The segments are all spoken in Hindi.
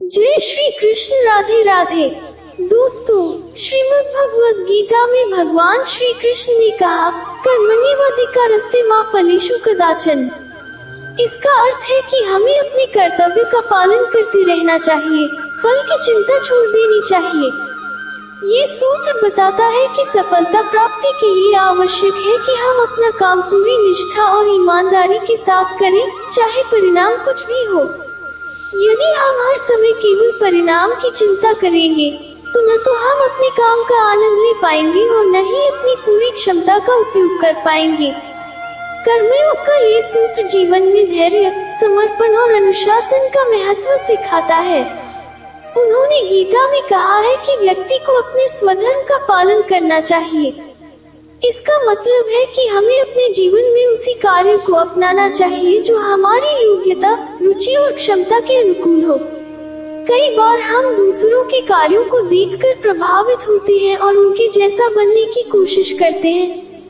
जय श्री कृष्ण। राधे राधे। दोस्तों, श्रीमद् भगवद गीता में भगवान श्री कृष्ण ने कहा, कर्मण्येवाधिकारस्ते मा फलेषु कदाचन। इसका अर्थ है कि हमें अपने कर्तव्य का पालन करते रहना चाहिए, फल की चिंता छोड़ देनी चाहिए। ये सूत्र बताता है कि सफलता प्राप्ति के लिए आवश्यक है कि हम अपना काम पूरी निष्ठा और ईमानदारी के साथ करें, चाहे परिणाम कुछ भी हो। यदि हम हर समय केवल परिणाम की चिंता करेंगे, तो न तो हम अपने काम का आनंद ले पाएंगे और न ही अपनी पूरी क्षमता का उपयोग कर पाएंगे। कर्मयोग का ये सूत्र जीवन में धैर्य, समर्पण और अनुशासन का महत्व सिखाता है। उन्होंने गीता में कहा है कि व्यक्ति को अपने स्वधर्म का पालन करना चाहिए। इसका मतलब है कि हमें अपने जीवन में उसी कार्य को अपनाना चाहिए जो हमारी योग्यता, रुचि और क्षमता के अनुकूल हो। कई बार हम दूसरों के कार्यों को देखकर प्रभावित होते हैं और उनके जैसा बनने की कोशिश करते हैं,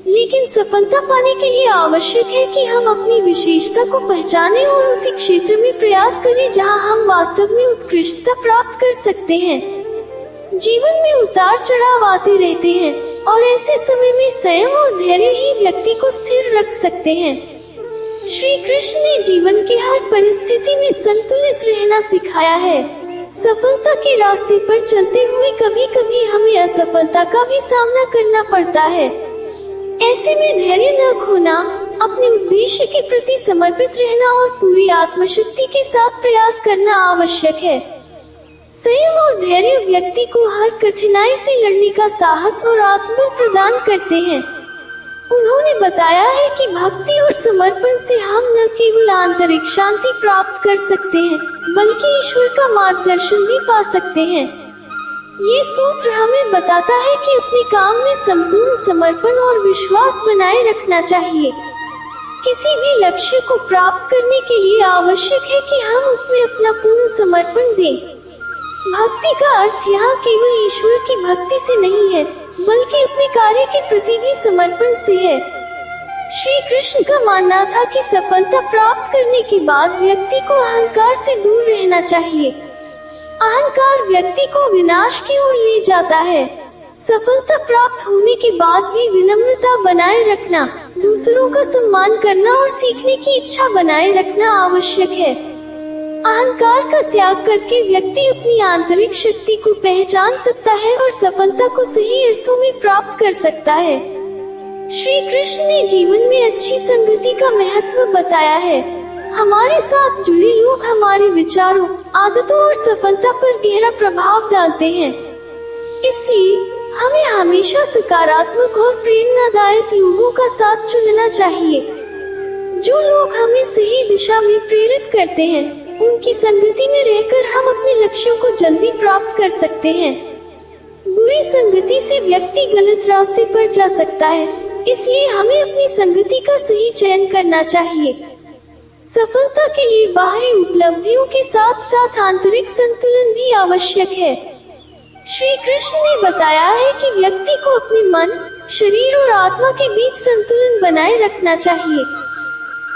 लेकिन सफलता पाने के लिए आवश्यक है कि हम अपनी विशेषता को पहचानें और उसी क्षेत्र में प्रयास करें जहां हम वास्तव में उत्कृष्टता प्राप्त कर सकते हैं। जीवन में उतार चढ़ाव आते रहते हैं और ऐसे समय में संयम और धैर्य ही व्यक्ति को स्थिर रख सकते हैं। श्री कृष्ण ने जीवन के हर परिस्थिति में संतुलित रहना सिखाया है। सफलता के रास्ते पर चलते हुए कभी कभी हमें असफलता का भी सामना करना पड़ता है। ऐसे में धैर्य न खोना, अपने उद्देश्य के प्रति समर्पित रहना और पूरी आत्मशक्ति के साथ प्रयास करना आवश्यक है। संयम और धैर्य व्यक्ति को हर कठिनाई से लड़ने का साहस और आत्मबल प्रदान करते हैं। उन्होंने बताया है कि भक्ति और समर्पण से हम न केवल आंतरिक शांति प्राप्त कर सकते हैं, बल्कि ईश्वर का मार्गदर्शन भी पा सकते हैं। ये सूत्र हमें बताता है कि अपने काम में संपूर्ण समर्पण और विश्वास बनाए रखना चाहिए। किसी भी लक्ष्य को प्राप्त करने के लिए आवश्यक है कि हम उसमें अपना पूर्ण समर्पण दें। भक्ति का अर्थ यहाँ केवल ईश्वर की भक्ति से नहीं है, बल्कि अपने कार्य के प्रति भी समर्पण से है। श्री कृष्ण का मानना था कि सफलता प्राप्त करने के बाद व्यक्ति को अहंकार से दूर रहना चाहिए। अहंकार व्यक्ति को विनाश की ओर ले जाता है। सफलता प्राप्त होने के बाद भी विनम्रता बनाए रखना, दूसरों का सम्मान करना और सीखने की इच्छा बनाए रखना आवश्यक है। अहंकार का त्याग करके व्यक्ति अपनी आंतरिक शक्ति को पहचान सकता है और सफलता को सही अर्थों में प्राप्त कर सकता है। श्री कृष्ण ने जीवन में अच्छी संगति का महत्व बताया है। हमारे साथ जुड़े लोग हमारे विचारों, आदतों और सफलता पर गहरा प्रभाव डालते हैं। इसलिए हमें हमेशा सकारात्मक और प्रेरणादायक लोगों का साथ चुनना चाहिए। जो लोग हमें सही दिशा में प्रेरित करते हैं, उनकी संगति में रहकर हम अपने लक्ष्यों को जल्दी प्राप्त कर सकते हैं। बुरी संगति से व्यक्ति गलत रास्ते पर जा सकता है, इसलिए हमें अपनी संगति का सही चयन करना चाहिए। सफलता के लिए बाहरी उपलब्धियों के साथ साथ आंतरिक संतुलन भी आवश्यक है। श्री कृष्ण ने बताया है कि व्यक्ति को अपने मन, शरीर और आत्मा के बीच संतुलन बनाए रखना चाहिए।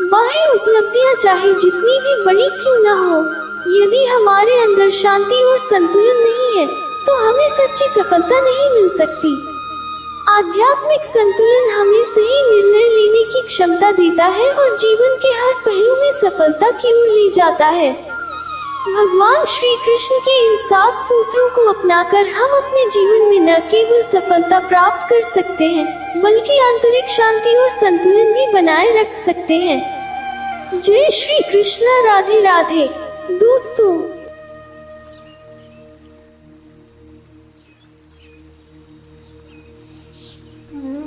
बाहरी उपलब्धियां चाहे जितनी भी बड़ी क्यों न हो, यदि हमारे अंदर शांति और संतुलन नहीं है, तो हमें सच्ची सफलता नहीं मिल सकती। आध्यात्मिक संतुलन हमें सही निर्णय लेने की क्षमता देता है और जीवन के हर पहलू में सफलता की ओर ले जाता है। भगवान श्री कृष्ण के इन 7 सूत्रों को अपनाकर हम अपने जीवन में न केवल सफलता प्राप्त कर सकते हैं, बल्कि आंतरिक शांति और संतुलन भी बनाए रख सकते हैं। जय श्री कृष्ण। राधे राधे। दोस्तों,